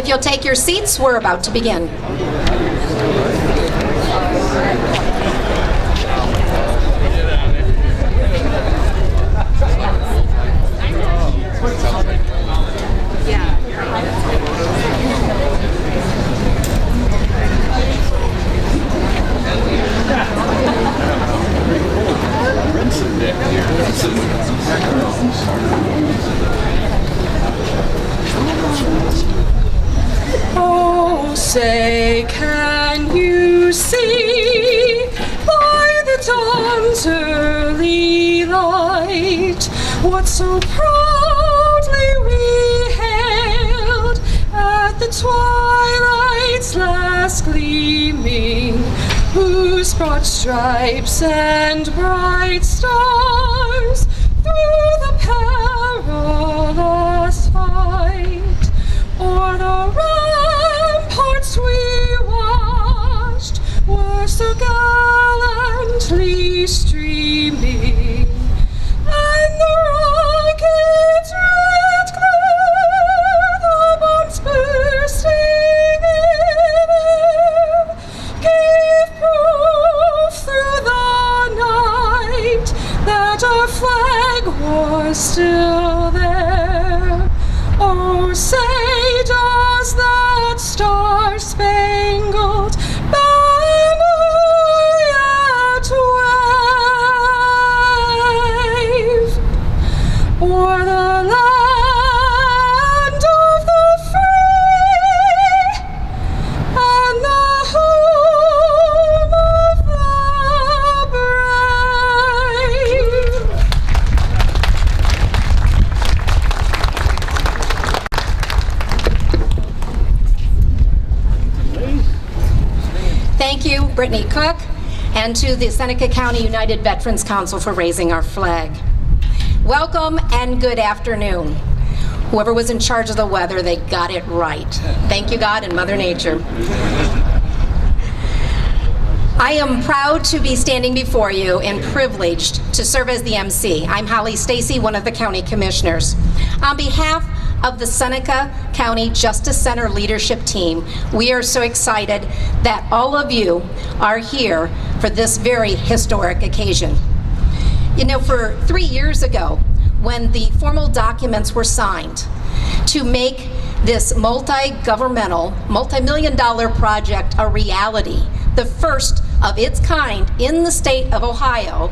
If you'll take your seats, we're about to begin. Oh, say, can you see by the dawn's early light what so proudly we hailed at the twilight's last gleaming, whose broad stripes and bright stars through the perilous fight o'er the ramparts we watched were so gallantly streaming, and the rocket's red glare, the bombs bursting in air, gave proof through the night that our flag was still there. Oh, say, does that star-spangled banner yet wave o'er the land of the free and the home of the brave? Thank you, Brittany Cook, and to the Seneca County United Veterans Council for raising our flag. Welcome and good afternoon. Whoever was in charge of the weather, they got it right. Thank you, God and Mother Nature. I am proud to be standing before you and privileged to serve as the MC. I'm Stacy, one of the county commissioners. On behalf of the Seneca County Justice Center leadership team, we are so excited that all of you are here for this very historic occasion. You know, for 3 years ago, when the formal documents were signed to make this multi-governmental, multi-million-dollar project a reality, the first of its kind in the state of Ohio,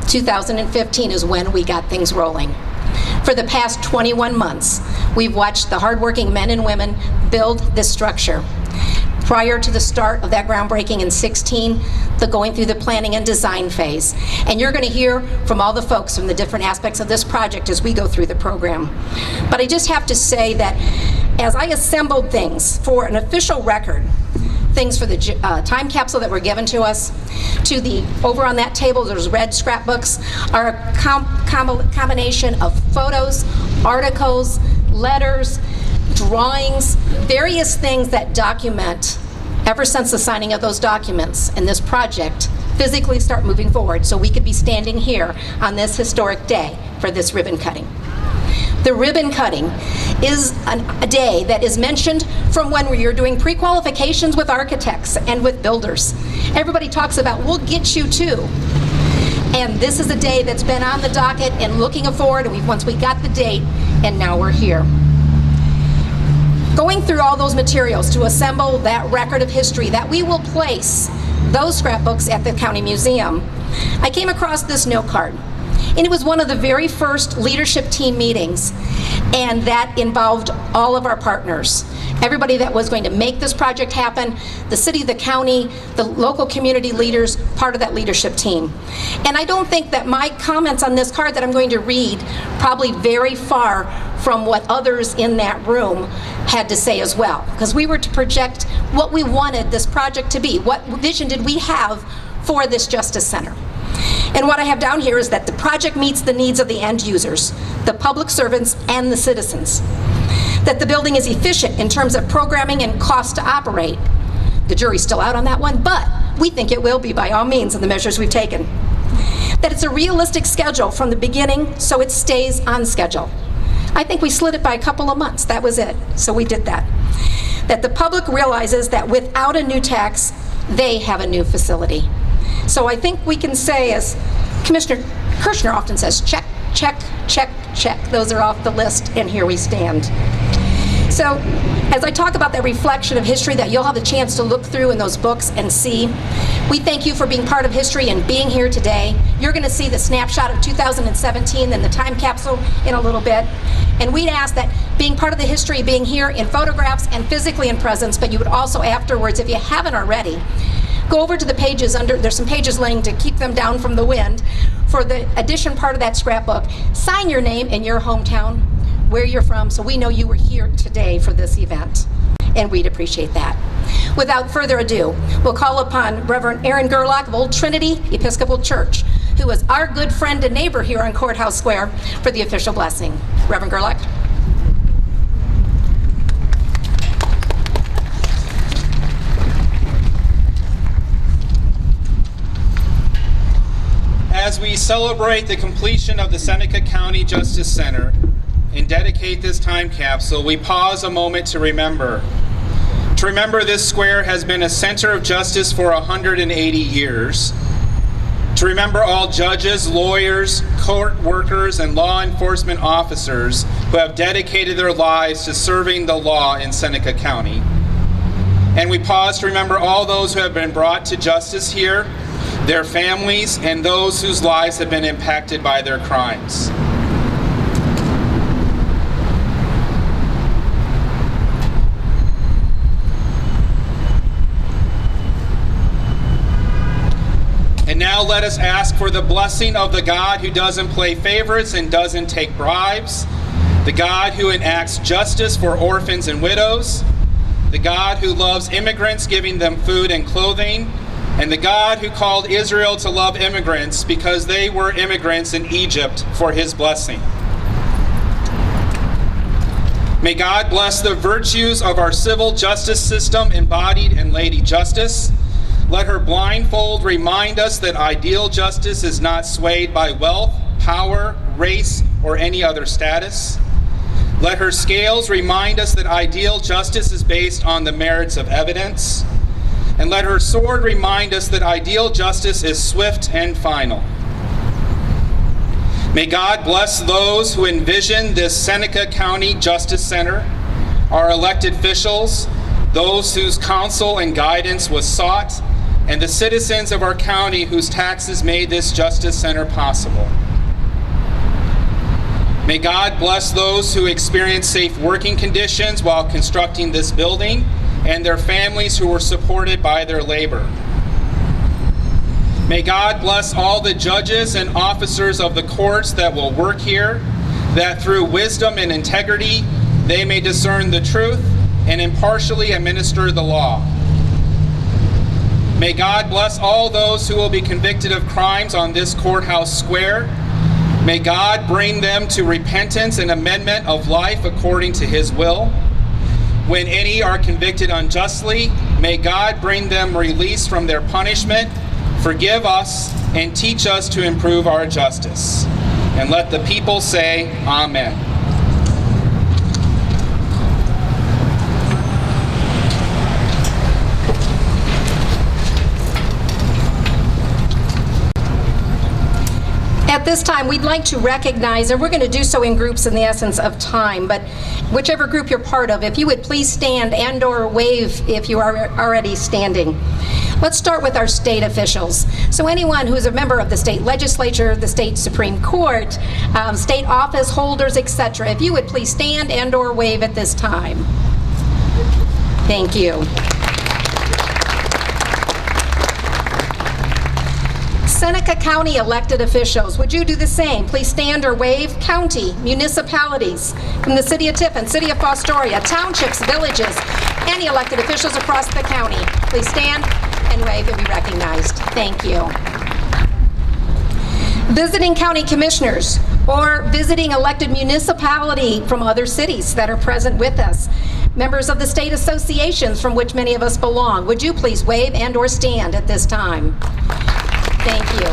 2015 is when we got things rolling. For the past 21 months, we've watched the hardworking men and women build this structure. Prior to the start of that groundbreaking in 16, going through the planning and design phase. And you're going to hear from all the folks from the different aspects of this project as we go through the program. But I just have to say that as I assembled things for an official record, things for the time capsule that were given to us, to the, over on that table, there's red scrapbooks, are a combination of photos, articles, letters, drawings, various things that document, ever since the signing of those documents and this project, physically start moving forward so we could be standing here on this historic day for this ribbon cutting. The ribbon cutting is a day that is mentioned from when we were doing pre-qualifications with architects and with builders. Everybody talks about, we'll get you too. And this is a day that's been on the docket and looking forward, and once we got the date, and now we're here. Going through all those materials to assemble that record of history that we will place those scrapbooks at the county museum, I came across this note card. And it was one of the very first leadership team meetings, and that involved all of our partners. Everybody that was going to make this project happen, the city, the county, the local community leaders, part of that leadership team. And I don't think that my comments on this card that I'm going to read probably vary far from what others in that room had to say as well, because we were to project what we wanted this project to be. What vision did we have for this Justice Center? And what I have down here is that the project meets the needs of the end users, the public servants, and the citizens. That the building is efficient in terms of programming and cost to operate. The jury's still out on that one, but we think it will be by all means in the measures we've taken. That it's a realistic schedule from the beginning so it stays on schedule. I think we slid it by a couple of months. That was it. So we did that. That the public realizes that without a new tax, they have a new facility. So I think we can say, as Commissioner Kerschner often says, check, check, check, check. Those are off the list, and here we stand. So as I talk about that reflection of history that you'll have the chance to look through in those books and see, we thank you for being part of history and being here today. You're going to see the snapshot of 2017 and the time capsule in a little bit. And we'd ask that being part of the history, being here in photographs and physically in presence, but you would also afterwards, if you haven't already, go over to the pages under, there's some pages laying to keep them down from the wind. For the addition part of that scrapbook, sign your name and your hometown, where you're from, so we know you were here today for this event, and we'd appreciate that. Without further ado, we'll call upon Reverend Aaron Gerlach of Old Trinity Episcopal Church, who is our good friend and neighbor here on Courthouse Square, for the official blessing. Reverend Gerlach. As we celebrate the completion of the Seneca County Justice Center and dedicate this time capsule, we pause a moment to remember. To remember this square has been a center of justice for 180 years. To remember all judges, lawyers, court workers, and law enforcement officers who have dedicated their lives to serving the law in Seneca County. And we pause to remember all those who have been brought to justice here, their families, and those whose lives have been impacted by their crimes. And now let us ask for the blessing of the God who doesn't play favorites and doesn't take bribes, the God who enacts justice for orphans and widows, the God who loves immigrants, giving them food and clothing, and the God who called Israel to love immigrants because they were immigrants in Egypt, for his blessing. May God bless the virtues of our civil justice system embodied in Lady Justice. Let her blindfold remind us that ideal justice is not swayed by wealth, power, race, or any other status. Let her scales remind us that ideal justice is based on the merits of evidence. And let her sword remind us that ideal justice is swift and final. May God bless those who envision this Seneca County Justice Center, our elected officials, those whose counsel and guidance was sought, and the citizens of our county whose taxes made this Justice Center possible. May God bless those who experienced safe working conditions while constructing this building, and their families who were supported by their labor. May God bless all the judges and officers of the courts that will work here, that through wisdom and integrity, they may discern the truth and impartially administer the law. May God bless all those who will be convicted of crimes on this courthouse square. May God bring them to repentance and amendment of life according to his will. When any are convicted unjustly, may God bring them release from their punishment, forgive us, and teach us to improve our justice. And let the people say, Amen. At this time, we'd like to recognize, and we're going to do so in groups in the essence of time, but whichever group you're part of, if you would please stand and or wave if you are already standing. Let's start with our state officials. So anyone who is a member of the state legislature, the state Supreme Court, state office holders, etc., if you would please stand and or wave at this time. Thank you. Seneca County elected officials, would you do the same? Please stand or wave. County, municipalities, from the city of Tiffin, city of Fostoria, townships, villages, any elected officials across the county. Please stand and wave and be recognized. Thank you. Visiting county commissioners or visiting elected municipality from other cities that are present with us. Members of the state associations from which many of us belong, would you please wave and or stand at this time? Thank you.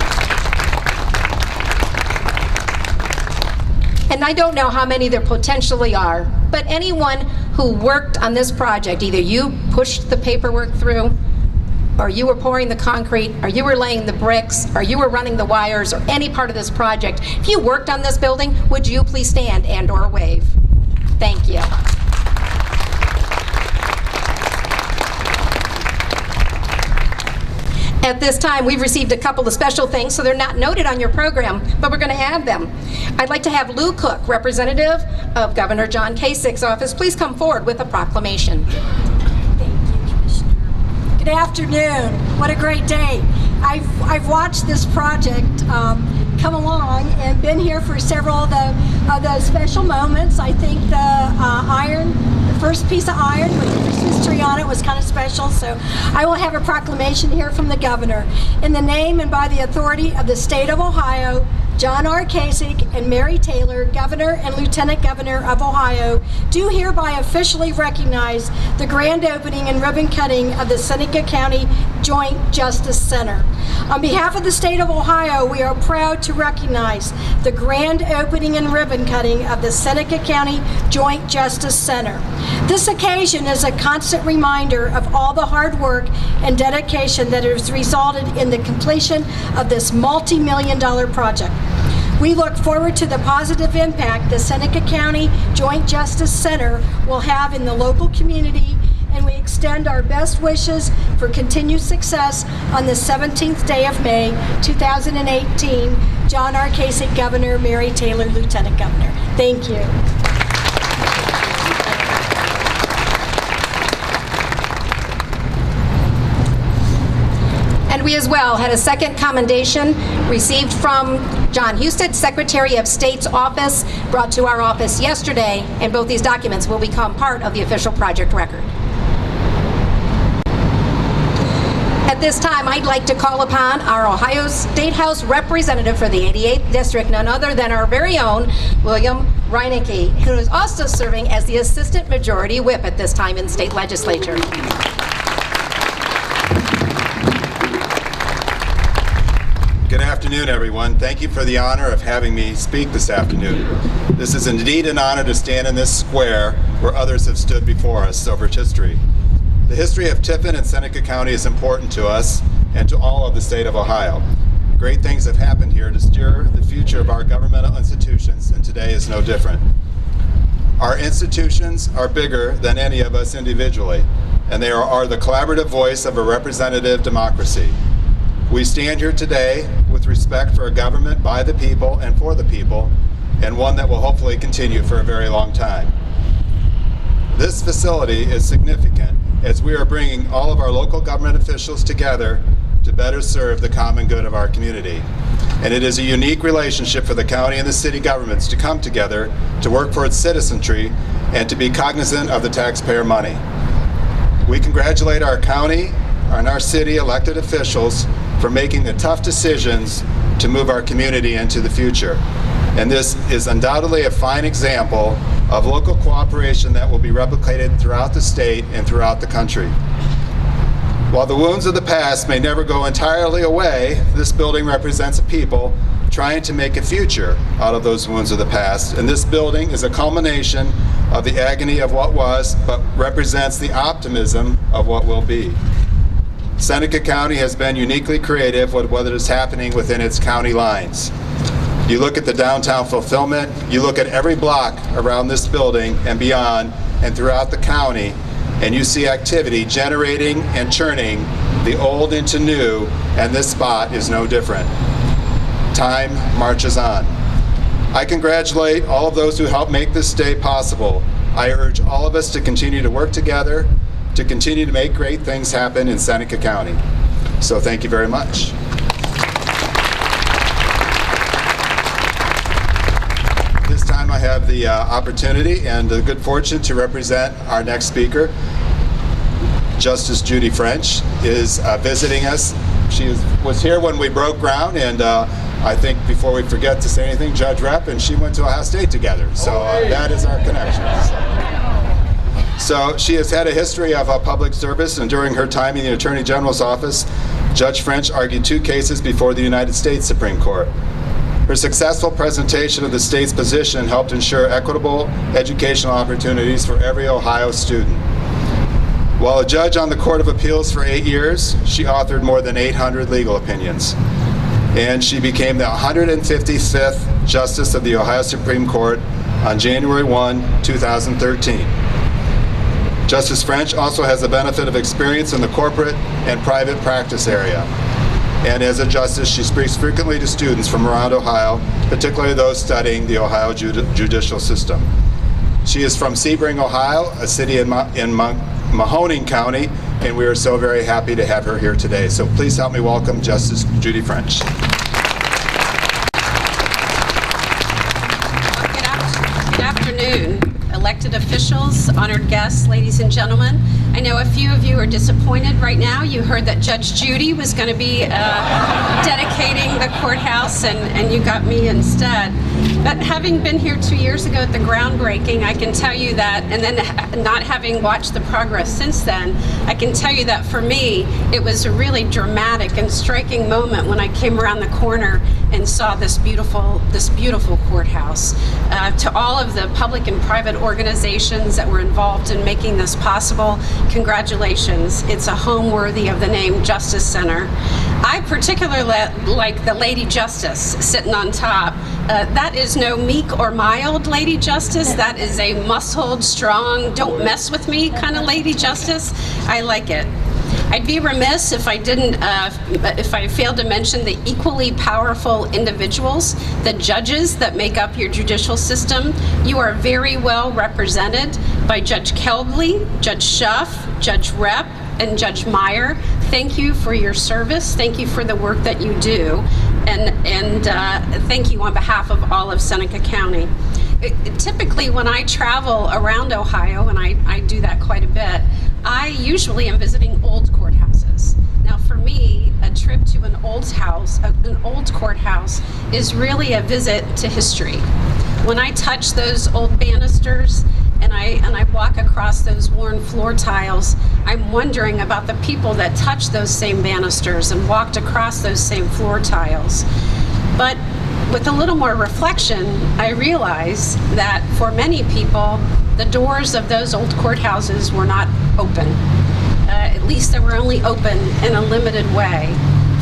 And I don't know how many there potentially are, but anyone who worked on this project, either you pushed the paperwork through, or you were pouring the concrete, or you were laying the bricks, or you were running the wires, or any part of this project, if you worked on this building, would you please stand and/or wave? Thank you. At this time, we've received a couple of special things, so they're not noted on your program, but we're going to add them. I'd like to have Lou Cook, representative of Governor John Kasich's office, please come forward with a proclamation. Thank you, Commissioner. Good afternoon. What a great day. I've watched this project come along and been here for several of the special moments. I think the first piece of iron with the Christmas tree on it was kind of special, so I will have a proclamation here from the governor. In the name and by the authority of the state of Ohio, John R. Kasich and Mary Taylor, Governor and Lieutenant Governor of Ohio, do hereby officially recognize the grand opening and ribbon cutting of the Seneca County Joint Justice Center. On behalf of the state of Ohio, we are proud to recognize the grand opening and ribbon cutting of the Seneca County Joint Justice Center. This occasion is a constant reminder of all the hard work and dedication that has resulted in the completion of this multi-million-dollar project. We look forward to the positive impact the Seneca County Joint Justice Center will have in the local community, and we extend our best wishes for continued success on the 17th day of May, 2018. John R. Kasich, Governor, Mary Taylor, Lieutenant Governor. Thank you. And we as well had a second commendation received from John Husted, Secretary of State's office, brought to our office yesterday, and both these documents will become part of the official project record. At this time, I'd like to call upon our Ohio State House representative for the 88th District, none other than our very own William Reineke, who is also serving as the Assistant Majority Whip at this time in State Legislature. Good afternoon, everyone. Thank you for the honor of having me speak this afternoon. This is indeed an honor to stand in this square where others have stood before us over history. The history of Tiffin and Seneca County is important to us and to all of the state of Ohio. Great things have happened here to steer the future of our governmental institutions, and today is no different. Our institutions are bigger than any of us individually, and they are the collaborative voice of a representative democracy. We stand here today with respect for a government by the people and for the people, and one that will hopefully continue for a very long time. This facility is significant as we are bringing all of our local government officials together to better serve the common good of our community. And it is a unique relationship for the county and the city governments to come together to work for its citizenry and to be cognizant of the taxpayer money. We congratulate our county and our city elected officials for making the tough decisions to move our community into the future. And this is undoubtedly a fine example of local cooperation that will be replicated throughout the state and throughout the country. While the wounds of the past may never go entirely away, this building represents a people trying to make a future out of those wounds of the past. And this building is a culmination of the agony of what was, but represents the optimism of what will be. Seneca County has been uniquely creative with what is happening within its county lines. You look at the downtown fulfillment, you look at every block around this building and beyond and throughout the county, and you see activity generating and churning the old into new, and this spot is no different. Time marches on. I congratulate all of those who helped make this day possible. I urge all of us to continue to work together to continue to make great things happen in Seneca County. So thank you very much. This time I have the opportunity and the good fortune to represent our next speaker. Justice Judy French is visiting us. She was here when we broke ground, and I think before we forget to say anything, Judge Repp and she went to Ohio State together. So that is our connection. So she has had a history of public service, and during her time in the Attorney General's office, Judge French argued 2 cases before the United States Supreme Court. Her successful presentation of the state's position helped ensure equitable educational opportunities for every Ohio student. While a judge on the Court of Appeals for 8 years, she authored more than 800 legal opinions. And she became the 155th Justice of the Ohio Supreme Court on January 1, 2013. Justice French also has the benefit of experience in the corporate and private practice area. And as a justice, she speaks frequently to students from around Ohio, particularly those studying the Ohio judicial system. She is from Sebring, Ohio, a city in Mahoning County, and we are so very happy to have her here today. So please help me welcome Justice Judy French. Good afternoon, elected officials, honored guests, ladies and gentlemen. I know a few of you are disappointed right now. You heard that Judge Judy was going to be dedicating the courthouse, and you got me instead. But having been here 2 years ago at the groundbreaking, I can tell you that, and then not having watched the progress since then, I can tell you that for me, it was a really dramatic and striking moment when I came around the corner and saw this beautiful courthouse. To all of the public and private organizations that were involved in making this possible, congratulations. It's a home worthy of the name Justice Center. I particularly like the Lady Justice sitting on top. That is no meek or mild Lady Justice. That is a muscled, strong, don't mess with me kind of Lady Justice. I like it. I'd be remiss if I failed to mention the equally powerful individuals, the judges that make up your judicial system. You are very well represented by Judge Kelbley, Judge Shuff, Judge Repp, and Judge Meyer. Thank you for your service. Thank you for the work that you do. And thank you on behalf of all of Seneca County. Typically, when I travel around Ohio, and I do that quite a bit, I usually am visiting old courthouses. Now, for me, a trip to an old courthouse is really a visit to history. When I touch those old banisters and I walk across those worn floor tiles, I'm wondering about the people that touched those same banisters and walked across those same floor tiles. But with a little more reflection, I realize that for many people, the doors of those old courthouses were not open. At least they were only open in a limited way.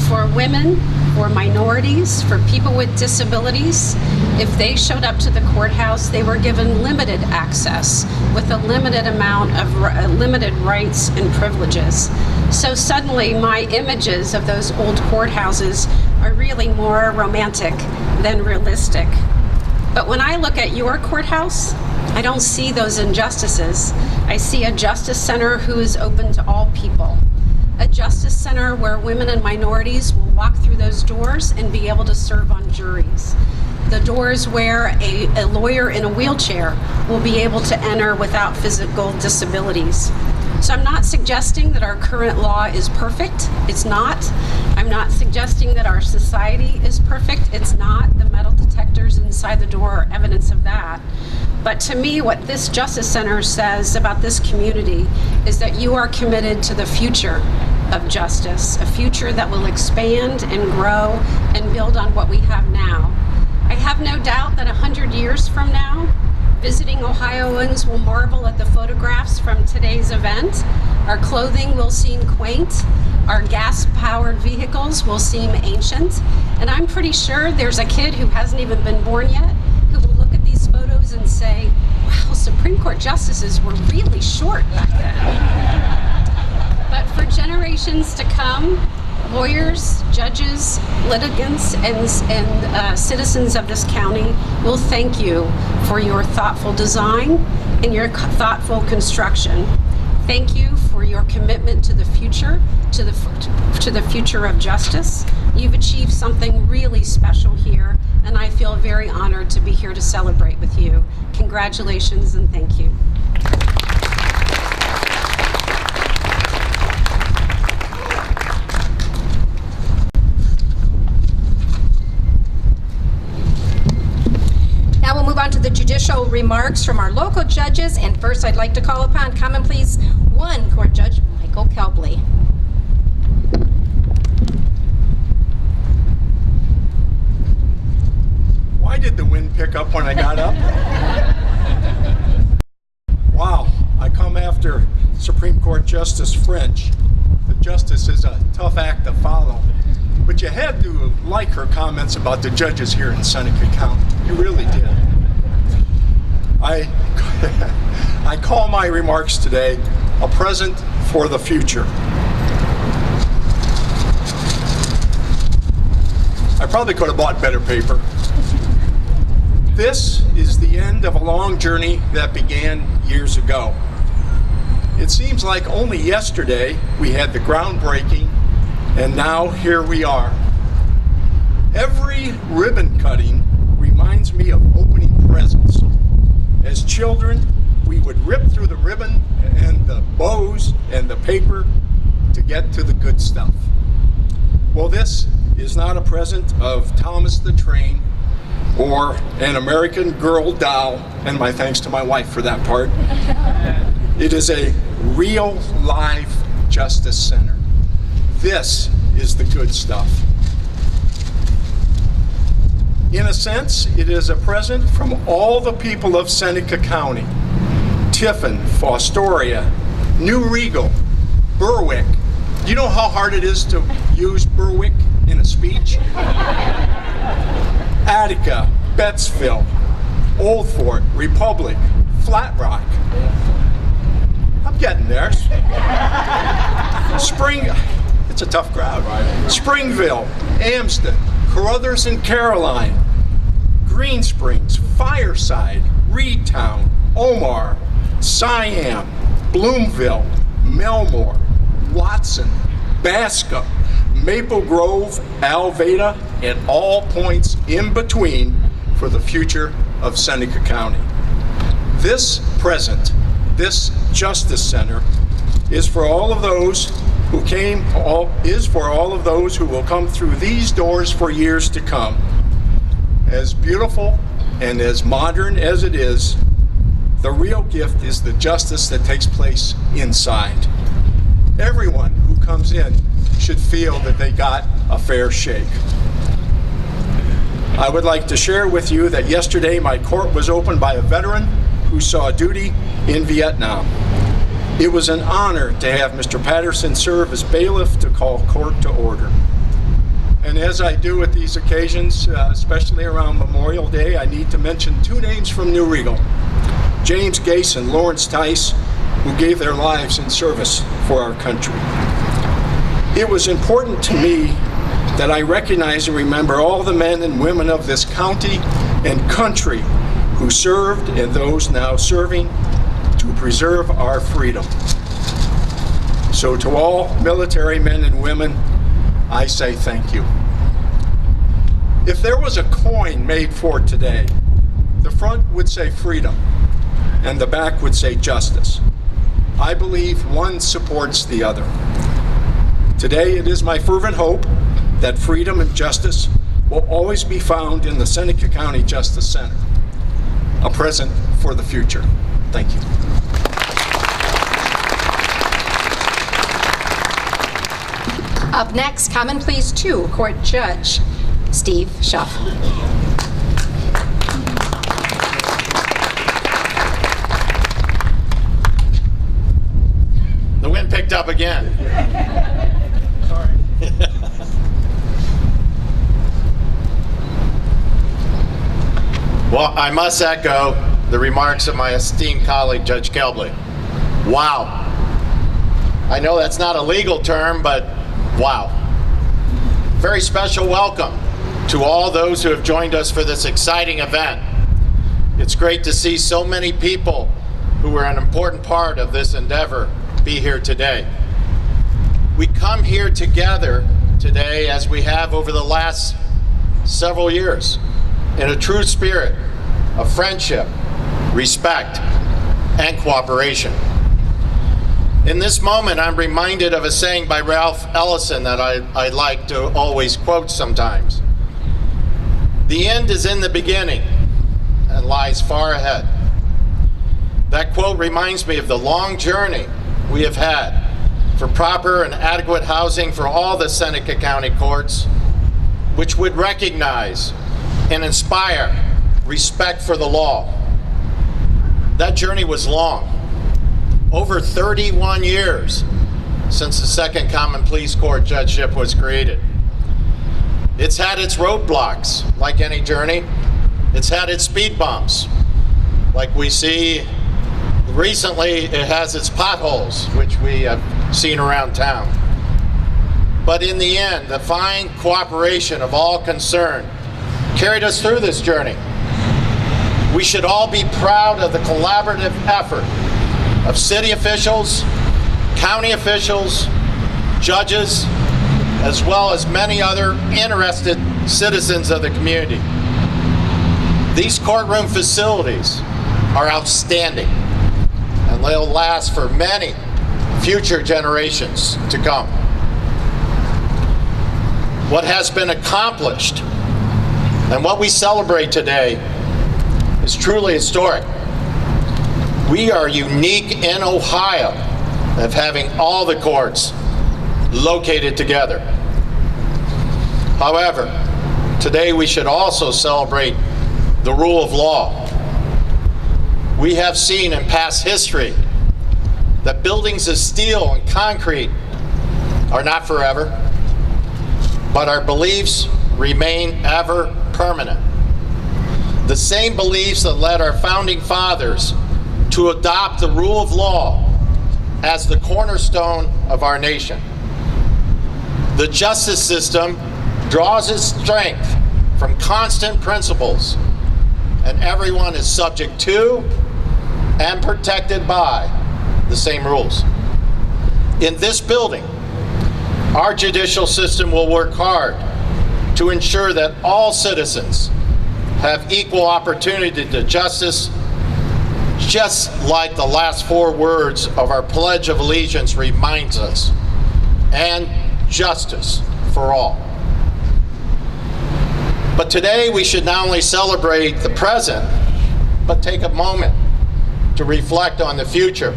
For women, for minorities, for people with disabilities, if they showed up to the courthouse, they were given limited access with a limited amount of limited rights and privileges. So suddenly my images of those old courthouses are really more romantic than realistic. But when I look at your courthouse, I don't see those injustices. I see a justice center who is open to all people. A justice center where women and minorities will walk through those doors and be able to serve on juries. The doors where a lawyer in a wheelchair will be able to enter without physical disabilities. So I'm not suggesting that our current law is perfect. It's not. I'm not suggesting that our society is perfect. It's not. The metal detectors inside the door are evidence of that. But to me, what this Justice Center says about this community is that you are committed to the future of justice, a future that will expand and grow and build on what we have now. I have no doubt that 100 years from now, visiting Ohioans will marvel at the photographs from today's event. Our clothing will seem quaint. Our gas-powered vehicles will seem ancient. And I'm pretty sure there's a kid who hasn't even been born yet who will look at these photos and say, wow, Supreme Court justices were really short back then. But for generations to come, lawyers, judges, litigants, and citizens of this county will thank you for your thoughtful design and your thoughtful construction. Thank you for your commitment to the future, to the future of justice. You've achieved something really special here, and I feel very honored to be here to celebrate with you. Congratulations and thank you. Now we'll move on to the judicial remarks from our local judges, and first I'd like to call upon Common Pleas 1 Court Judge Michael Kelbley. did the wind pick up when I got up? Wow, I come after Supreme Court Justice French. The justice is a tough act to follow. But you had to like her comments about the judges here in Seneca County. You really did. I call my remarks today a present for the future. I probably could have bought better paper. This is the end of a long journey that began years ago. It seems like only yesterday we had the groundbreaking, and now here we are. Every ribbon cutting reminds me of opening presents. As children, we would rip through the ribbon and the bows and the paper to get to the good stuff. Well, this is not a present of Thomas the Train or an American Girl doll, and my thanks to my wife for that part. It is a real live Justice Center. This is the good stuff. In a sense, it is a present from all the people of Seneca County. Tiffin, Fostoria, New Regal, Berwick. Do you know how hard it is to use Berwick in a speech? Attica, Bettsville, Old Fort, Republic, Flat Rock. I'm getting there. It's a tough crowd. Springville, Amsden, Carruthers and Caroline, Green Springs, Fireside, Reedtown, Omar, Siam, Bloomville, Melmore, Watson, Bascom, Maple Grove, Alveda, and all points in between for the future of Seneca County. This present, this Justice Center, is for all of those who for all of those who will come through these doors for years to come. As beautiful and as modern as it is, the real gift is the justice that takes place inside. Everyone who comes in should feel that they got a fair shake. I would like to share with you that yesterday my court was opened by a veteran who saw duty in Vietnam. It was an honor to have Mr. Patterson serve as bailiff to call court to order. And as I do at these occasions, especially around Memorial Day, I need to mention two names from New Regal, James Gase and Lawrence Tice, who gave their lives in service for our country. It was important to me that I recognize and remember all the men and women of this county and country who served and those now serving to preserve our freedom. So to all military men and women, I say thank you. If there was a coin made for today, the front would say freedom and the back would say justice. I believe one supports the other. Today it is my fervent hope that freedom and justice will always be found in the Seneca County Justice Center, a present for the future. Thank you. Up next, Common Pleas 2, Court Judge Steve Shuff. The wind picked up again. Sorry. Well, I must echo the remarks of my esteemed colleague, Judge Kelbley. Wow. I know that's not a legal term, but wow. Very special welcome to all those who have joined us for this exciting event. It's great to see so many people who were an important part of this endeavor be here today. We come here together today, as we have over the last several years, in a true spirit of friendship, respect, and cooperation. In this moment, I'm reminded of a saying by Ralph Ellison that I like to always quote sometimes. The end is in the beginning and lies far ahead. That quote reminds me of the long journey we have had for proper and adequate housing for all the Seneca County courts, which would recognize and inspire respect for the law. That journey was long. Over 31 years since the Second Common Pleas Court judgeship was created. It's had its roadblocks, like any journey. It's had its speed bumps, like we see recently. It has its potholes, which we have seen around town. But in the end, the fine cooperation of all concerned carried us through this journey. We should all be proud of the collaborative effort of city officials, county officials, judges, as well as many other interested citizens of the community. These courtroom facilities are outstanding, and they'll last for many future generations to come. What has been accomplished and what we celebrate today is truly historic. We are unique in Ohio of having all the courts located together. However, today we should also celebrate the rule of law. We have seen in past history that buildings of steel and concrete are not forever, but our beliefs remain ever permanent. The same beliefs that led our founding fathers to adopt the rule of law as the cornerstone of our nation. The justice system draws its strength from constant principles, and everyone is subject to and protected by the same rules. In this building, our judicial system will work hard to ensure that all citizens have equal opportunity to justice, just like the last 4 words of our Pledge of Allegiance reminds us, and justice for all. But today we should not only celebrate the present, but take a moment to reflect on the future.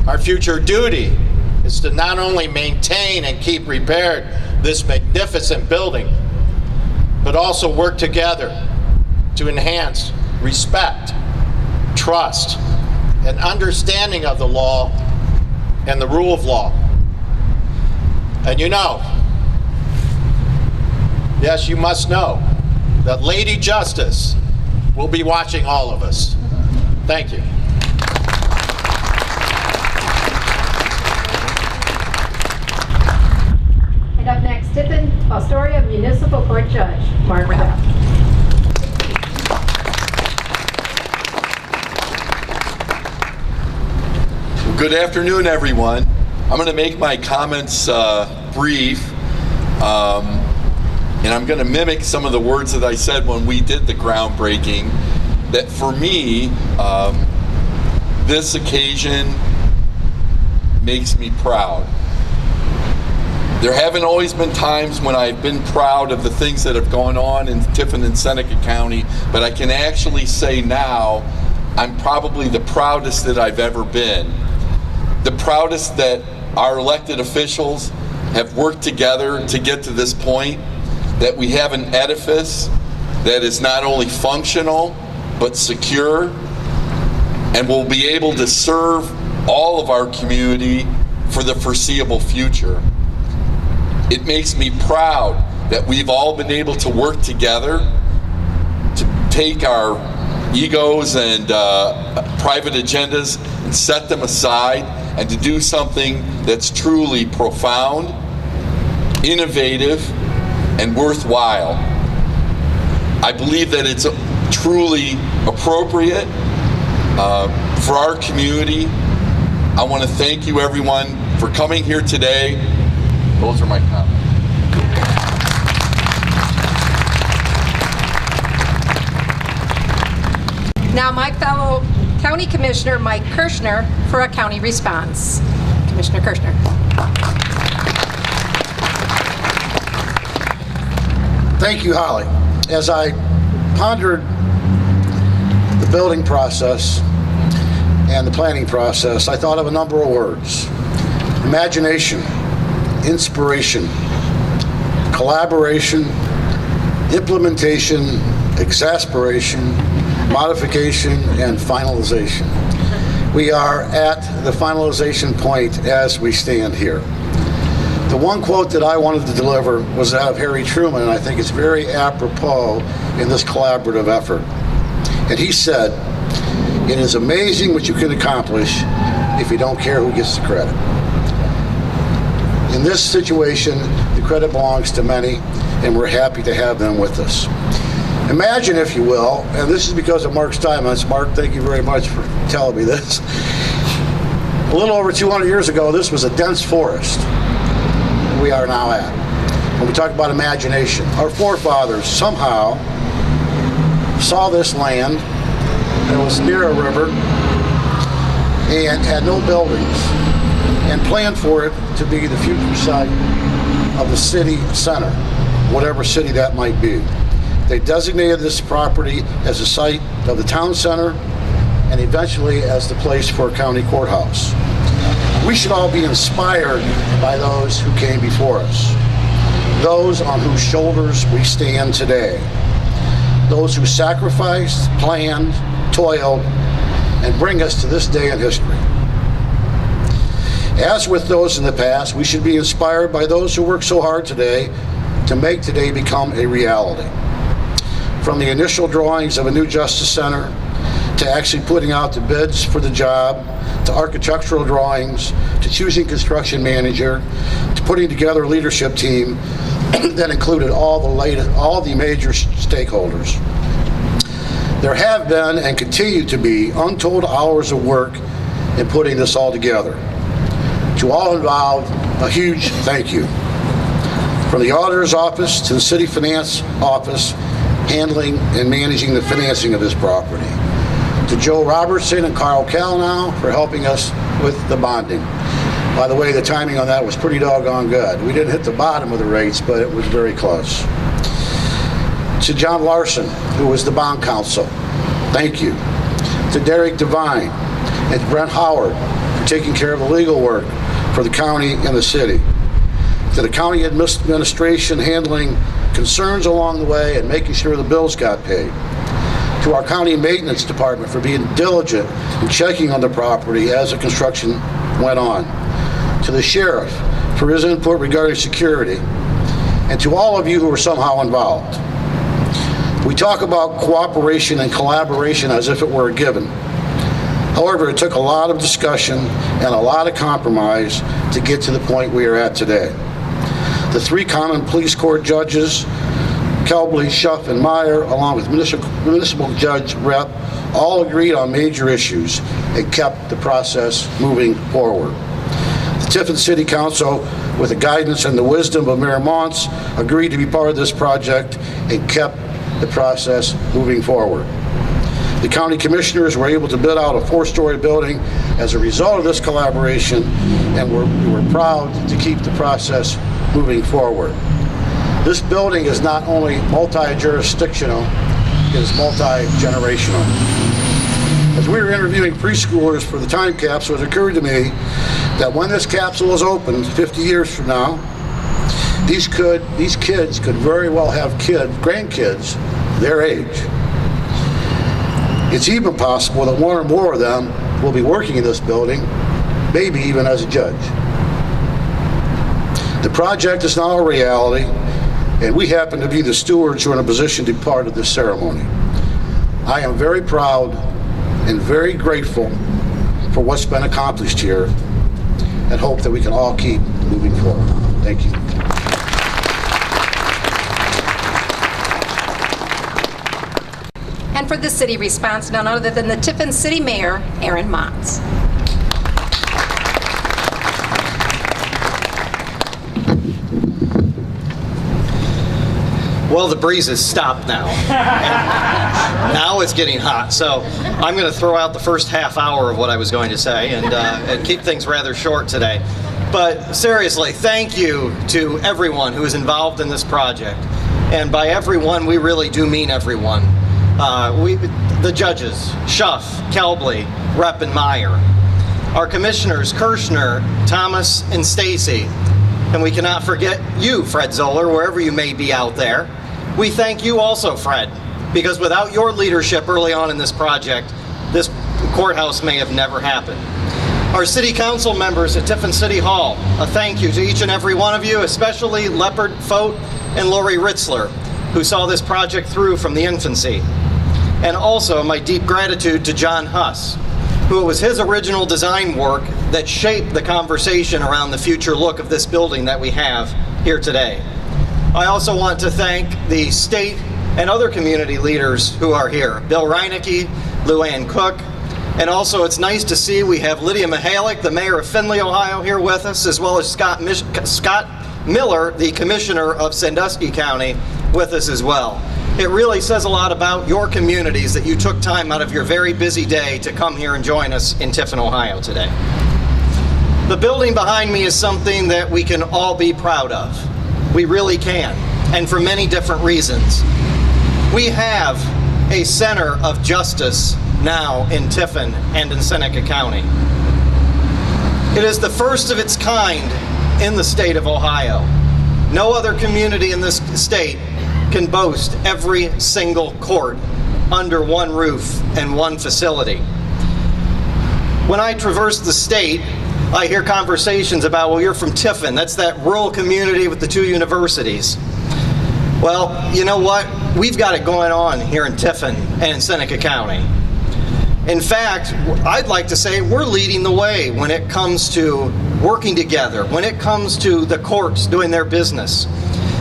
Our future duty is to not only maintain and keep repaired this magnificent building, but also work together to enhance respect, trust, and understanding of the law and the rule of law. And you know, yes, you must know that Lady Justice will be watching all of us. Thank you. And up next, Tiffin, Fostoria Municipal Court Judge, Mark Repp. Good afternoon, everyone. I'm going to make my comments brief, and I'm going to mimic some of the words that I said when we did the groundbreaking. That for me, this occasion makes me proud. There haven't always been times when I've been proud of the things that have gone on in Tiffin and Seneca County, but I can actually say now I'm probably the proudest that I've ever been. The proudest that our elected officials have worked together to get to this point, that we have an edifice that is not only functional, but secure, and will be able to serve all of our community for the foreseeable future. It makes me proud that we've all been able to work together to take our egos and private agendas and set them aside and to do something that's truly profound, innovative, and worthwhile. I believe that it's truly appropriate for our community. I want to thank you, everyone, for coming here today. Those are my comments. Now my fellow County Commissioner Mike Kerschner for a county response. Commissioner Kerschner. Thank you, Holly. As I pondered the building process and the planning process, I thought of a number of words: imagination, inspiration, collaboration, implementation, exasperation, modification, and finalization. We are at the finalization point as we stand here. The one quote that I wanted to deliver was that of Harry Truman, and I think it's very apropos in this collaborative effort. And he said, "It is amazing what you can accomplish if you don't care who gets the credit." In this situation, the credit belongs to many, and we're happy to have them with us. Imagine, if you will, and this is because of Mark's comments. Mark, thank you very much for telling me this. A little over 200 years ago, this was a dense forest we are now at. When we talk about imagination, our forefathers somehow saw this land that was near a river and had no buildings and planned for it to be the future site of the city center, whatever city that might be. They designated this property as the site of the town center and eventually as the place for a county courthouse. We should all be inspired by those who came before us, those on whose shoulders we stand today, those who sacrificed, planned, toiled, and bring us to this day in history. As with those in the past, we should be inspired by those who work so hard today to make today become a reality. From the initial drawings of a new Justice Center, to actually putting out the bids for the job, to architectural drawings, to choosing construction manager, to putting together a leadership team that included all the major stakeholders. There have been and continue to be untold hours of work in putting this all together. To all involved, a huge thank you. From the auditor's office to the city finance office, handling and managing the financing of this property. To Joe Robertson and Carl Calnow for helping us with the bonding. By the way, the timing on that was pretty doggone good. We didn't hit the bottom of the rates, but it was very close. To John Larson, who was the bond counsel, thank you. To Derek Devine and to Brent Howard for taking care of the legal work for the county and the city. To the county administration handling concerns along the way and making sure the bills got paid. To our county maintenance department for being diligent in checking on the property as the construction went on. To the sheriff for his input regarding security. And to all of you who were somehow involved. We talk about cooperation and collaboration as if it were a given. However, it took a lot of discussion and a lot of compromise to get to the point we are at today. The three common police court judges, Kelbley, Shuff, and Meyer, along with Municipal Judge Repp, all agreed on major issues and kept the process moving forward. The Tiffin City Council, with the guidance and the wisdom of Mayor Montz, agreed to be part of this project and kept the process moving forward. The county commissioners were able to bid out a 4-story building as a result of this collaboration, and we were proud to keep the process moving forward. This building is not only multi-jurisdictional, it is multi-generational. As we were interviewing preschoolers for the time capsule, it occurred to me that when this capsule is opened 50 years from now, these kids could very well have grandkids their age. It's even possible that one or more of them will be working in this building, maybe even as a judge. The project is now a reality, and we happen to be the stewards who are in a position to be part of this ceremony. I am very proud and very grateful for what's been accomplished here, and hope that we can all keep moving forward. Thank you. And for the city response, none other than the Tiffin City Mayor, Aaron Montz. Well, the breeze has stopped now. Now it's getting hot, so I'm going to throw out the first half hour of what I was going to say and keep things rather short today. But seriously, thank you to everyone who is involved in this project. And by everyone, we really do mean everyone. The judges, Shuff, Kelbley, Repp, and Meyer. Our commissioners, Kerschner, Thomas, and Stacy. And we cannot forget you, Fred Zoller, wherever you may be out there. We thank you also, Fred. because without your leadership early on in this project, this courthouse may have never happened. Our city council members at Tiffin City Hall, a thank you to each and every one of you, especially Leopard Fote and Lori Ritzler, who saw this project through from the infancy. And also my deep gratitude to John Huss, who it was his original design work that shaped the conversation around the future look of this building that we have here today. I also want to thank the state and other community leaders who are here, Bill Reineke, Luann Cook, and also it's nice to see we have Lydia Mihalik, the mayor of Findlay, Ohio, here with us, as well as Scott Miller, the commissioner of Sandusky County, with us as well. It really says a lot about your communities that you took time out of your very busy day to come here and join us in Tiffin, Ohio today. The building behind me is something that we can all be proud of. We really can, and for many different reasons. We have a center of justice now in Tiffin and in Seneca County. It is the first of its kind in the state of Ohio. No other community in this state can boast every single court under one roof and one facility. When I traverse the state, I hear conversations about, well, you're from Tiffin. That's that rural community with the 2 universities. Well, you know what? We've got it going on here in Tiffin and in Seneca County. In fact, I'd like to say we're leading the way when it comes to working together, when it comes to the courts doing their business.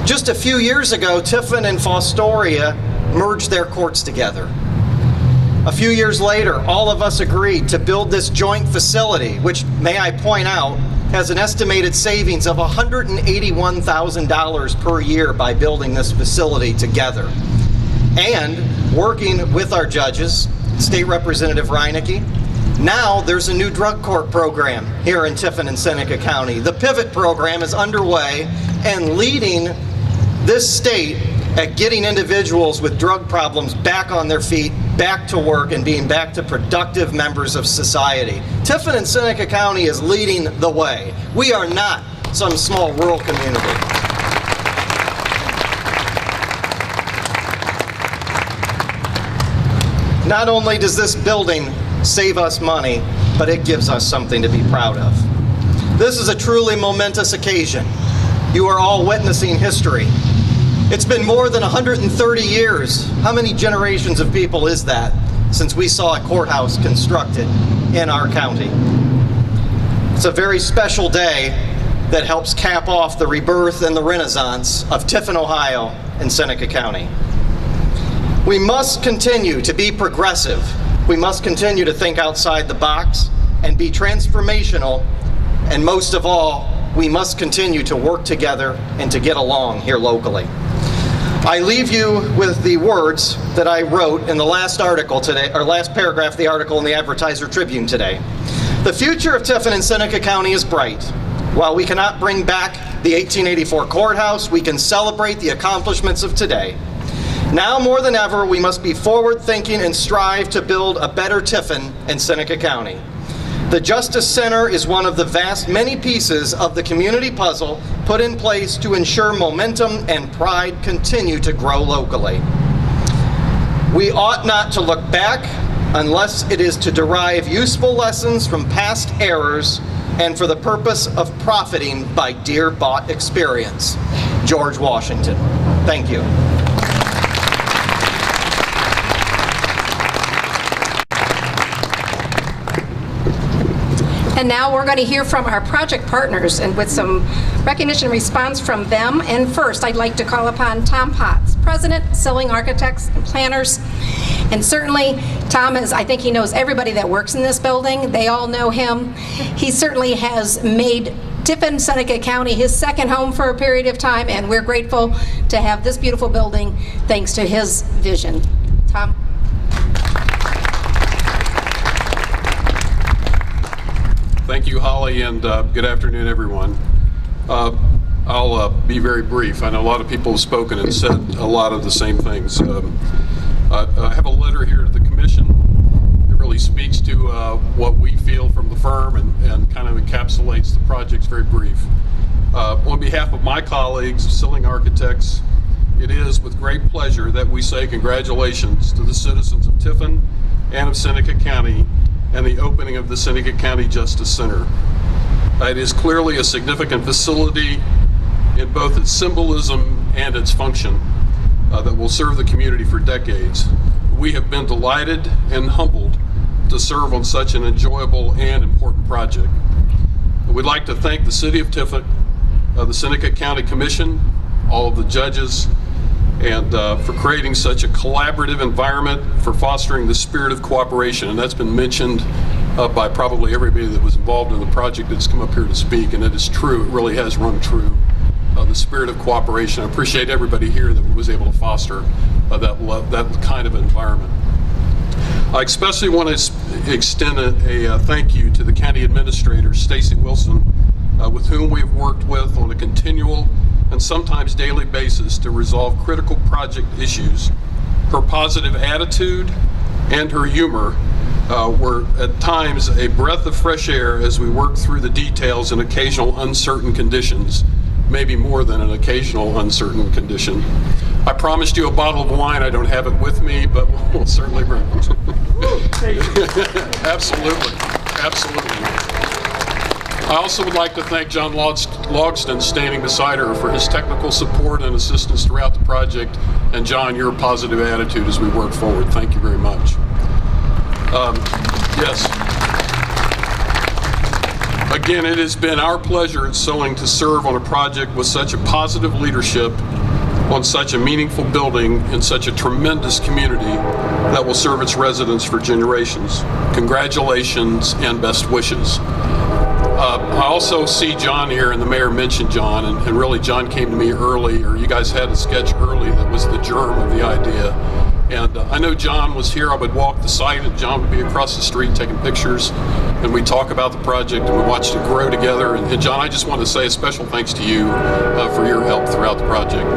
Just a few years ago, Tiffin and Fostoria merged their courts together. A few years later, all of us agreed to build this joint facility, which, may I point out, has an estimated savings of $181,000 per year by building this facility together. And working with our judges, State Representative Reineke, now there's a new drug court program here in Tiffin and Seneca County. The Pivot program is underway and leading this state at getting individuals with drug problems back on their feet, back to work, and being back to productive members of society. Tiffin and Seneca County is leading the way. We are not some small rural community. Not only does this building save us money, but it gives us something to be proud of. This is a truly momentous occasion. You are all witnessing history. It's been more than 130 years. How many generations of people is that since we saw a courthouse constructed in our county? It's a very special day that helps cap off the rebirth and the renaissance of Tiffin, Ohio, and Seneca County. We must continue to be progressive. We must continue to think outside the box and be transformational. And most of all, we must continue to work together and to get along here locally. I leave you with the words that I wrote in the last article today, or last paragraph of the article in the Advertiser Tribune today. The future of Tiffin and Seneca County is bright. While we cannot bring back the 1884 courthouse, we can celebrate the accomplishments of today. Now more than ever, we must be forward-thinking and strive to build a better Tiffin and Seneca County. The Justice Center is one of the vast many pieces of the community puzzle put in place to ensure momentum and pride continue to grow locally. We ought not to look back unless it is to derive useful lessons from past errors and for the purpose of profiting by dear-bought experience. George Washington. Thank you. And now we're going to hear from our project partners and with some recognition response from them. And first, I'd like to call upon Tom Potts, President, Silling Architects and Planners. And certainly, Tom is, I think he knows everybody that works in this building. They all know him. He certainly has made Tiffin, Seneca County his second home for a period of time, and we're grateful to have this beautiful building thanks to his vision. Tom? Thank you, Holly, and good afternoon, everyone. I'll be very brief. I know a lot of people have spoken and said a lot of the same things. I have a letter here to the Commission that really speaks to what we feel from the firm and kind of encapsulates the project's very brief. On behalf of my colleagues, Silling Architects, it is with great pleasure that we say congratulations to the citizens of Tiffin and of Seneca County and the opening of the Seneca County Justice Center. It is clearly a significant facility in both its symbolism and its function that will serve the community for decades. We have been delighted and humbled to serve on such an enjoyable and important project. We'd like to thank the City of Tiffin, the Seneca County Commission, all of the judges, and for creating such a collaborative environment for fostering the spirit of cooperation. And that's been mentioned by probably everybody that was involved in the project that's come up here to speak, and it is true, it really has rung true. The spirit of cooperation. I appreciate everybody here that was able to foster that kind of environment. I especially want to extend a thank you to the county administrator, Stacy Wilson, with whom we've worked with on a continual and sometimes daily basis to resolve critical project issues. Her positive attitude and her humor were at times a breath of fresh air as we worked through the details in occasional uncertain conditions, maybe more than an occasional uncertain condition. I promised you a bottle of wine. I don't have it with me, but we'll certainly bring it. Absolutely, absolutely. I also would like to thank John Logston, standing beside her, for his technical support and assistance throughout the project. And John, your positive attitude as we work forward. Thank you very much. Yes. Again, it has been our pleasure at Silling to serve on a project with such a positive leadership on such a meaningful building in such a tremendous community that will serve its residents for generations. Congratulations and best wishes. I also see John here, and the mayor mentioned John, and really John came to me early, or you guys had a sketch early that was the germ of the idea. And I know John was here. I would walk the site, and John would be across the street taking pictures, and we'd talk about the project, and we watched it grow together. And John, I just want to say a special thanks to you for your help throughout the project.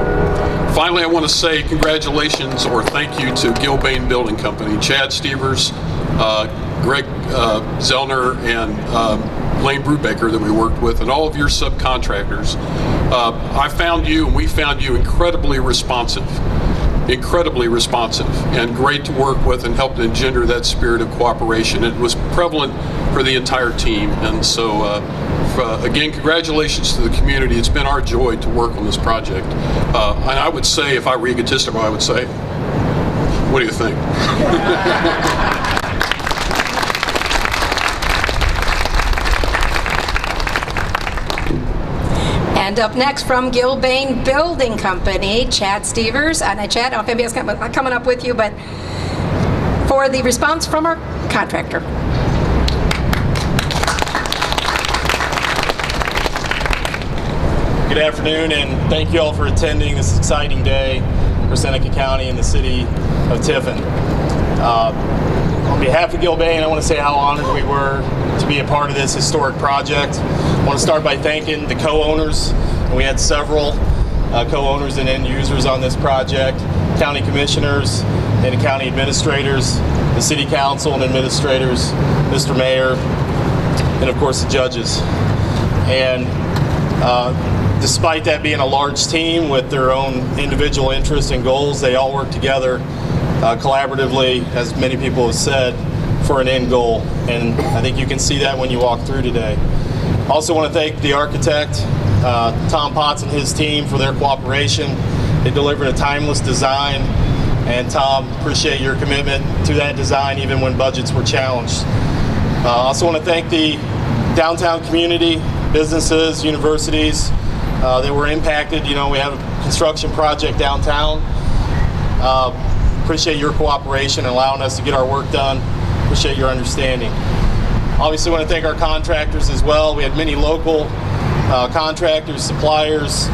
Finally, I want to say congratulations or thank you to Gilbane Building Company, Chad Stevers, Greg Zellner, and Lane Brubaker that we worked with, and all of your subcontractors. I found you, and we found you incredibly responsive, and great to work with, and helped engender that spirit of cooperation. It was prevalent for the entire team, and so again, congratulations to the community. It's been our joy to work on this project. And I would say, if I were egotistical, I would say, what do you think? And up next from Gilbane Building Company, Chad Stevers. And Chad, I don't know if anybody's coming up with you, but for the response from our contractor. Good afternoon, and thank you all for attending this exciting day for Seneca County and the city of Tiffin. On behalf of Gilbane, I want to say how honored we were to be a part of this historic project. I want to start by thanking the co-owners. We had several co-owners and end users on this project, county commissioners and county administrators, the city council and administrators, Mr. Mayor, and of course the judges. And despite that being a large team with their own individual interests and goals, they all work together collaboratively, as many people have said, for an end goal. And I think you can see that when you walk through today. Also want to thank the architect, Tom Potts, and his team for their cooperation. They delivered a timeless design, and Tom, appreciate your commitment to that design even when budgets were challenged. Also want to thank the downtown community, businesses, universities that were impacted. You know, we have a construction project downtown. Appreciate your cooperation and allowing us to get our work done. Appreciate your understanding. Obviously want to thank our contractors as well. We had many local contractors, suppliers,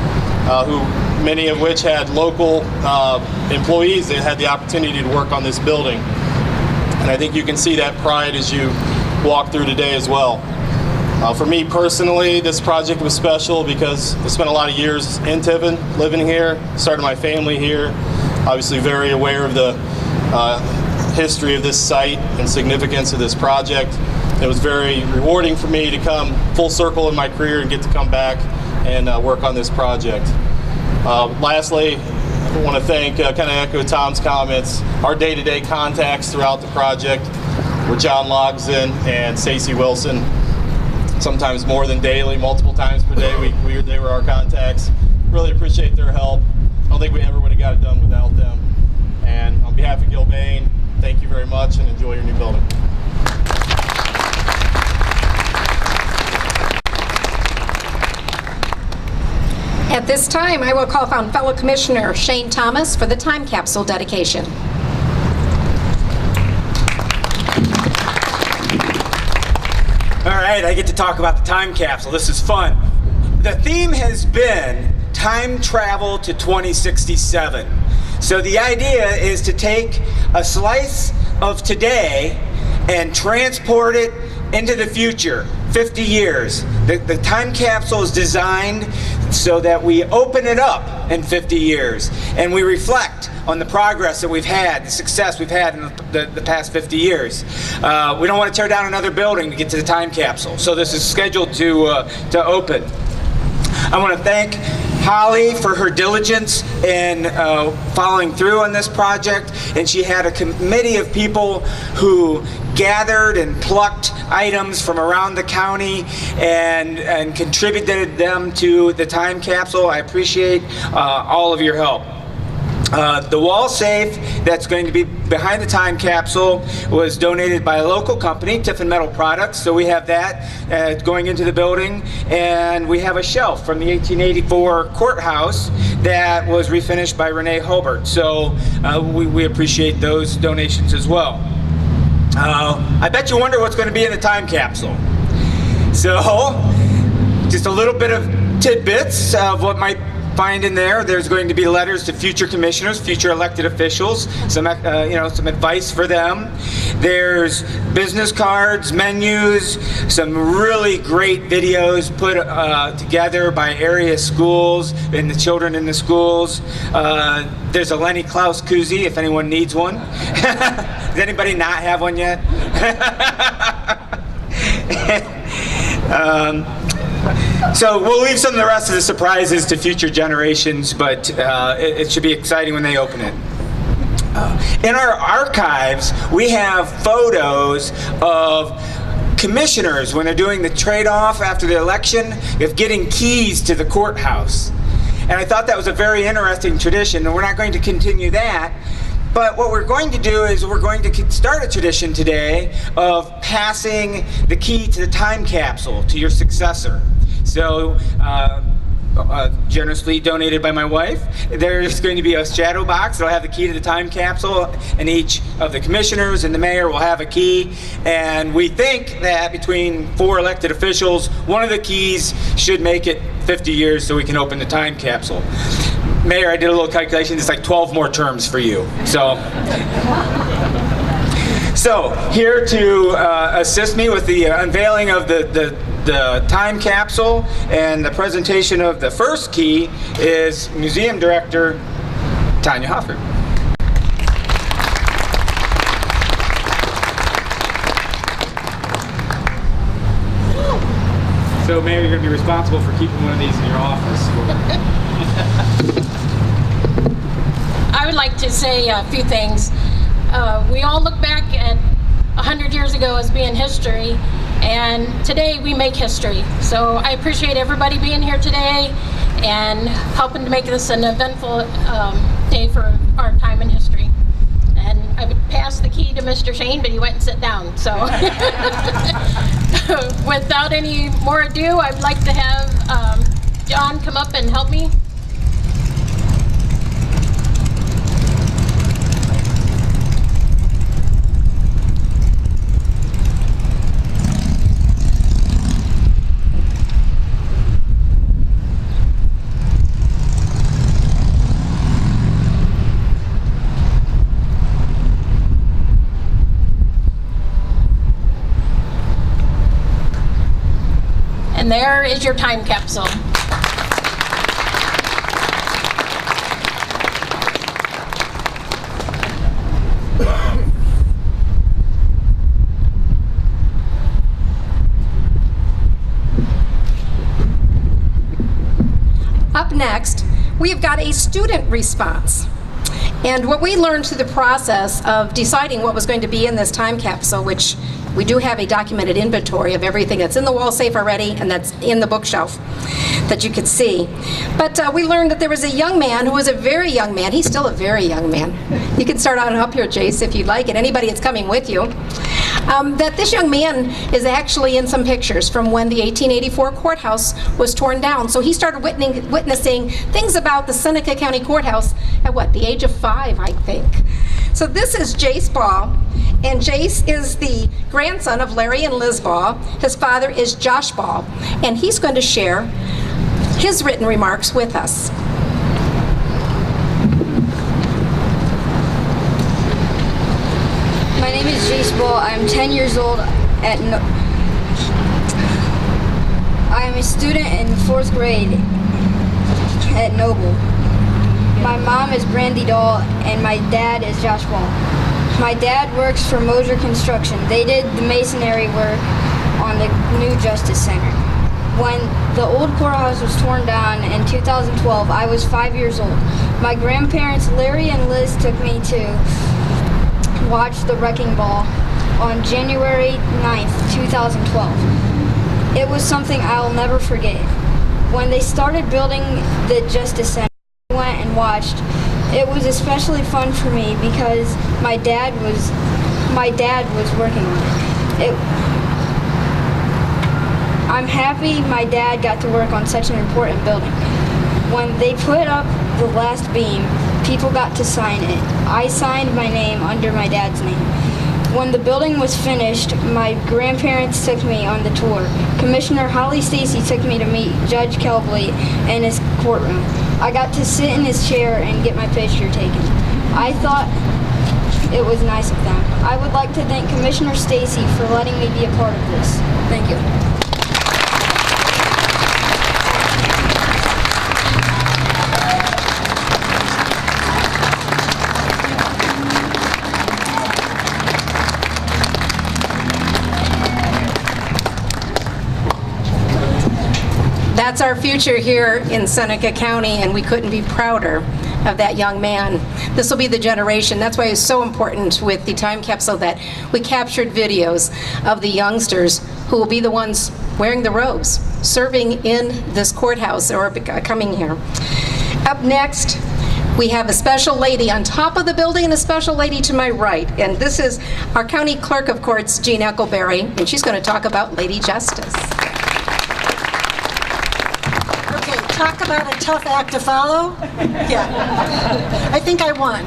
who many of which had local employees that had the opportunity to work on this building. And I think you can see that pride as you walk through today as well. For me personally, this project was special because I spent a lot of years in Tiffin, living here, started my family here. Obviously very aware of the history of this site and significance of this project. It was very rewarding for me to come full circle in my career and get to come back and work on this project. Lastly, I want to thank, kind of echo Tom's comments, our day-to-day contacts throughout the project were John Logsdon and Stacy Wilson. Sometimes more than daily, multiple times per day, they were our contacts. Really appreciate their help. I don't think we ever would have got it done without them. And on behalf of Gilbane, thank you very much and enjoy your new building. At this time, I will call upon fellow Commissioner Shane Thomas for the time capsule dedication. All right, I get to talk about the time capsule. This is fun. The theme has been time travel to 2067. So the idea is to take a slice of today and transport it into the future, 50 years. The time capsule is designed so that we open it up in 50 years and we reflect on the progress that we've had, the success we've had in the past 50 years. We don't want to tear down another building to get to the time capsule, so this is scheduled to open. I want to thank Holly for her diligence in following through on this project, and she had a committee of people who gathered and plucked items from around the county and contributed them to the time capsule. I appreciate all of your help. The wall safe that's going to be behind the time capsule was donated by a local company, Tiffin Metal Products, so we have that going into the building, and we have a shelf from the 1884 courthouse that was refinished by Renee Hobart, so we appreciate those donations as well. I bet you wonder what's going to be in the time capsule. So, just a little bit of tidbits of what might find in there. There's going to be letters to future commissioners, future elected officials, some advice for them. There's business cards, menus, some really great videos put together by area schools and the children in the schools. There's a Lenny Klaus koozie if anyone needs one. Does anybody not have one yet? So we'll leave some of the rest of the surprises to future generations, but it should be exciting when they open it. In our archives, we have photos of commissioners when they're doing the trade-off after the election of getting keys to the courthouse. And I thought that was a very interesting tradition, and we're not going to continue that. But what we're going to do is we're going to start a tradition today of passing the key to the time capsule to your successor. So, generously donated by my wife, there's going to be a shadow box that'll have the key to the time capsule, and each of the commissioners and the mayor will have a key. And we think that between 4 elected officials, one of the keys should make it 50 years so we can open the time capsule. Mayor, I did a little calculation, it's like 12 more terms for you. So here to assist me with the unveiling of the time capsule and the presentation of the first key is Museum Director Tanya Hoffert. So, Mayor, you're going to be responsible for keeping one of these in your office. I would like to say a few things. We all look back at 100 years ago as being history, and today we make history. So I appreciate everybody being here today and helping to make this an eventful day for our time in history. And I would pass the key to Mr. Shane, but he went and sat down. So without any more ado, I'd like to have John come up and help me. And there is your time capsule. Up next, we've got a student response. And what we learned through the process of deciding what was going to be in this time capsule, which we do have a documented inventory of everything that's in the wall safe already and that's in the bookshelf that you could see. But we learned that there was a young man who was a very young man. He's still a very young man. You can start on up here, Jace, if you'd like, and anybody that's coming with you. That this young man is actually in some pictures from when the 1884 courthouse was torn down. So he started witnessing things about the Seneca County Courthouse at what, the age of 5, I think. So this is Jace Ball, and Jace is the grandson of Larry and Liz Ball. His father is Josh Ball, and he's going to share his written remarks with us. My name is Jace Ball. I'm 10 years old. I am a student in 4th grade at Noble. My mom is Brandy Dahl, and my dad is Josh Ball. My dad works for Moser Construction. They did the masonry work on the new Justice Center. When the old courthouse was torn down in 2012, I was 5 years old. My grandparents, Larry and Liz, took me to watch the wrecking ball on January 9th, 2012. It was something I'll never forget. When they started building the Justice Center, I went and watched. It was especially fun for me because my dad was working on it. I'm happy my dad got to work on such an important building. When they put up the last beam, people got to sign it. I signed my name under my dad's name. When the building was finished, my grandparents took me on the tour. Commissioner Holly Stacy took me to meet Judge Kelbley in his courtroom. I got to sit in his chair and get my picture taken. I thought it was nice of them. I would like to thank Commissioner Stacy for letting me be a part of this. Thank you. That's our future here in Seneca County, and we couldn't be prouder of that young man. This will be the generation. That's why it's so important with the time capsule that we captured videos of the youngsters who will be the ones wearing the robes, serving in this courthouse or coming here. Up next, we have a special lady on top of the building and a special lady to my right. And this is our County Clerk of Courts, Jean Eckelberry, and she's going to talk about Lady Justice. Talk about a tough act to follow. Yeah, I think I won.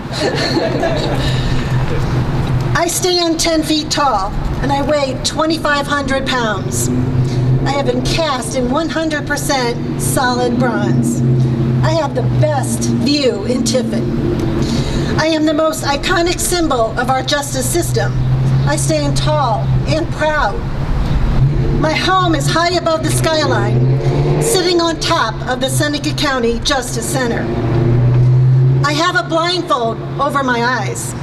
I stand 10 feet tall and I weigh 2,500 pounds. I have been cast in 100% solid bronze. I have the best view in Tiffin. I am the most iconic symbol of our justice system. I stand tall and proud. My home is high above the skyline, sitting on top of the Seneca County Justice Center. I have a blindfold over my eyes.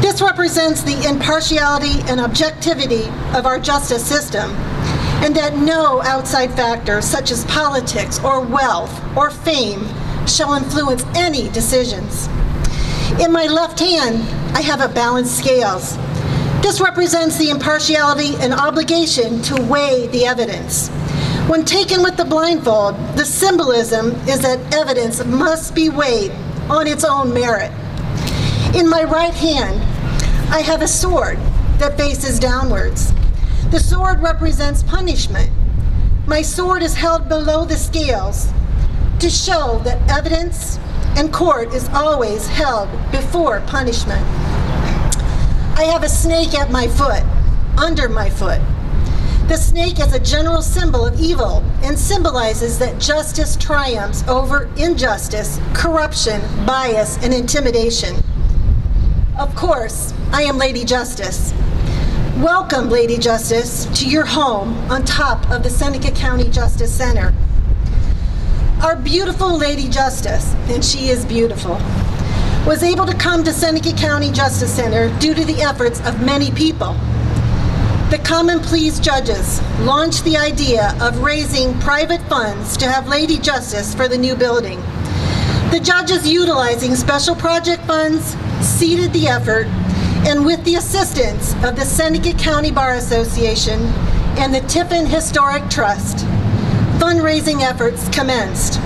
This represents the impartiality and objectivity of our justice system, and that no outside factors such as politics or wealth or fame shall influence any decisions. In my left hand, I have a balanced scales. This represents the impartiality and obligation to weigh the evidence. When taken with the blindfold, the symbolism is that evidence must be weighed on its own merit. In my right hand, I have a sword that faces downwards. The sword represents punishment. My sword is held below the scales to show that evidence and court is always held before punishment. I have a snake at my foot, under my foot. The snake is a general symbol of evil and symbolizes that justice triumphs over injustice, corruption, bias, and intimidation. Of course, I am Lady Justice. Welcome, Lady Justice, to your home on top of the Seneca County Justice Center. Our beautiful Lady Justice, and she is beautiful, was able to come to Seneca County Justice Center due to the efforts of many people. The Common Pleas judges launched the idea of raising private funds to have Lady Justice for the new building. The judges utilizing special project funds seeded the effort, and with the assistance of the Seneca County Bar Association and the Tiffin Historic Trust, fundraising efforts commenced.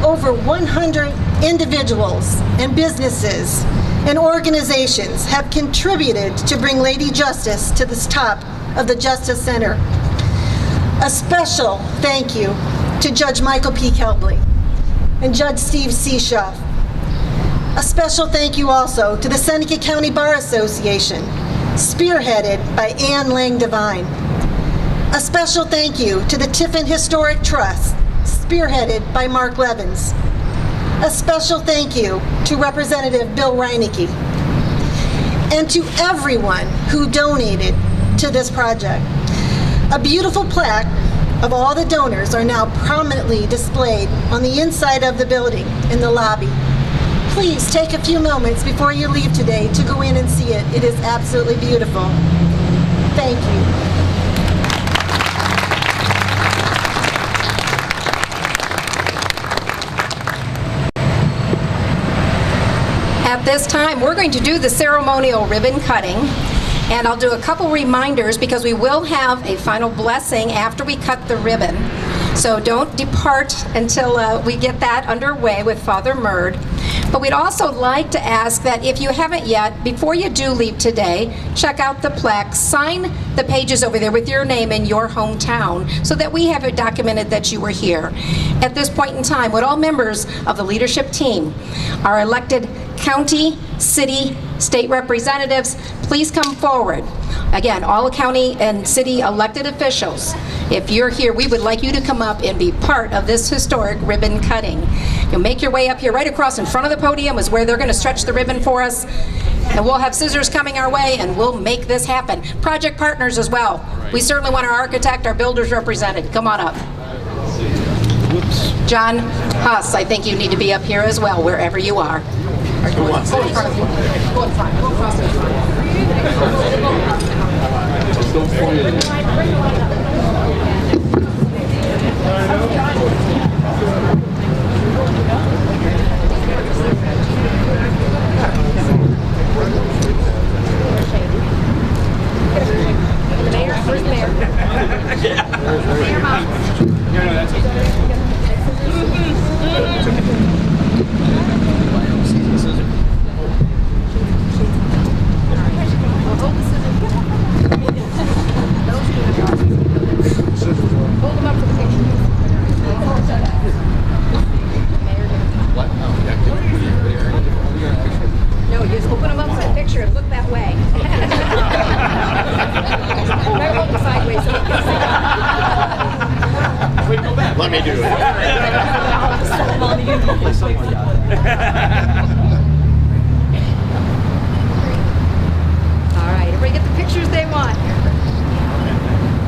Over 100 individuals and businesses and organizations have contributed to bring Lady Justice to the top of the Justice Center. A special thank you to Judge Michael P. Kelbley and Judge Steve C. Shuff. A special thank you also to the Seneca County Bar Association, spearheaded by Ann Lang Devine. A special thank you to the Tiffin Historic Trust, spearheaded by Mark Levins. A special thank you to Representative Bill Reineke, and to everyone who donated to this project. A beautiful plaque of all the donors are now prominently displayed on the inside of the building in the lobby. Please take a few moments before you leave today to go in and see it. It is absolutely beautiful. Thank you. At this time, we're going to do the ceremonial ribbon cutting, and I'll do a couple reminders because we will have a final blessing after we cut the ribbon. So don't depart until we get that underway with Father Murd. But we'd also like to ask that if you haven't yet, before you do leave today, check out the plaque, sign the pages over there with your name and your hometown so that we have it documented that you were here. At this point in time, would all members of the leadership team, our elected county, city, state representatives, please come forward. Again, all county and city elected officials, if you're here, we would like you to come up and be part of this historic ribbon cutting. You'll make your way up here. Right across in front of the podium is where they're going to stretch the ribbon for us. And we'll have scissors coming our way, and we'll make this happen. Project partners as well. We certainly want our architect, our builders represented. Come on up. John Huss, I think you need to be up here as well, wherever you are. Go in front of you. Go in front. Go across in front. The mayor? Where's the mayor? Mayor Mom. No, that's okay. Hold them up for the picture. No, just open them up for the picture and look that way. Better hold them sideways so they can see. Let me do it. All right, everybody get the pictures they want.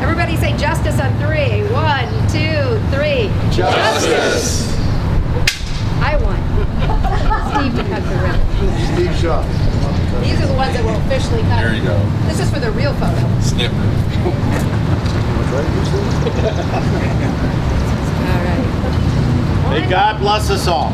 Everybody say justice on 3. 1, 2, 3. Justice. I won. Steve to cut the ribbon. Steve Shuff. These are the ones that will officially cut. There you go. This is for the real photo. Snipper. All right. May God bless us all.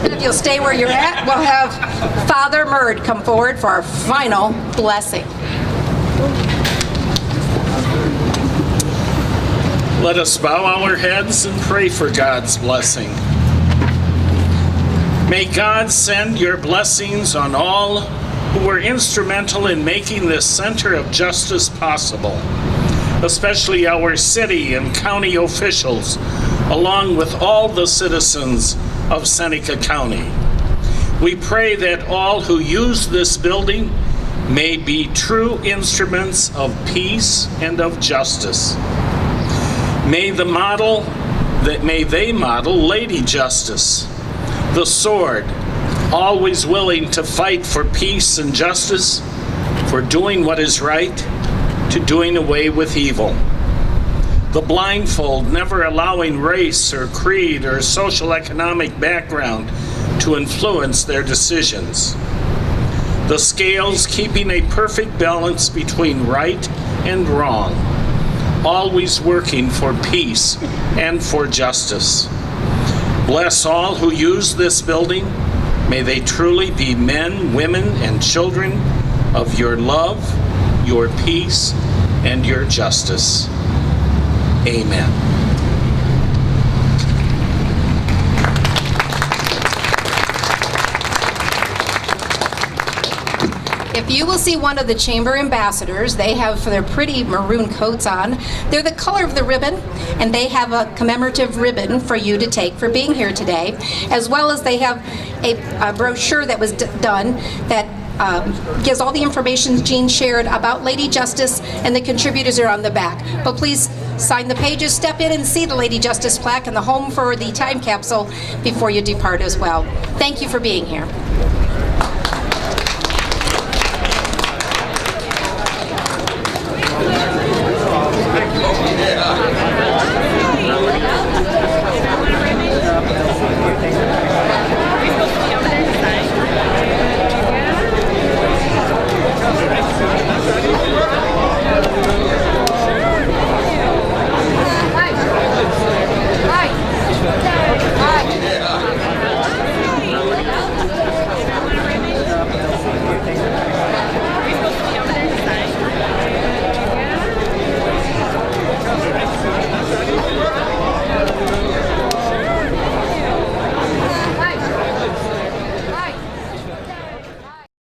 If you'll stay where you're at, we'll have Father Murd come forward for our final blessing. Let us bow our heads and pray for God's blessing. May God send your blessings on all who were instrumental in making this center of justice possible, especially our city and county officials, along with all the citizens of Seneca County. We pray that all who use this building may be true instruments of peace and of justice. May they model Lady Justice, the sword, always willing to fight for peace and justice, for doing what is right, to doing away with evil. The blindfold, never allowing race or creed or social economic background to influence their decisions. The scales keeping a perfect balance between right and wrong, always working for peace and for justice. Bless all who use this building. May they truly be men, women, and children of your love, your peace, and your justice. Amen. If you will see one of the chamber ambassadors, they have their pretty maroon coats on. They're the color of the ribbon, and they have a commemorative ribbon for you to take for being here today, as well as they have a brochure that was done that gives all the information Jean shared about Lady Justice, and the contributors are on the back. But please sign the pages, step in and see the Lady Justice plaque and the home for the time capsule before you depart as well. Thank you for being here.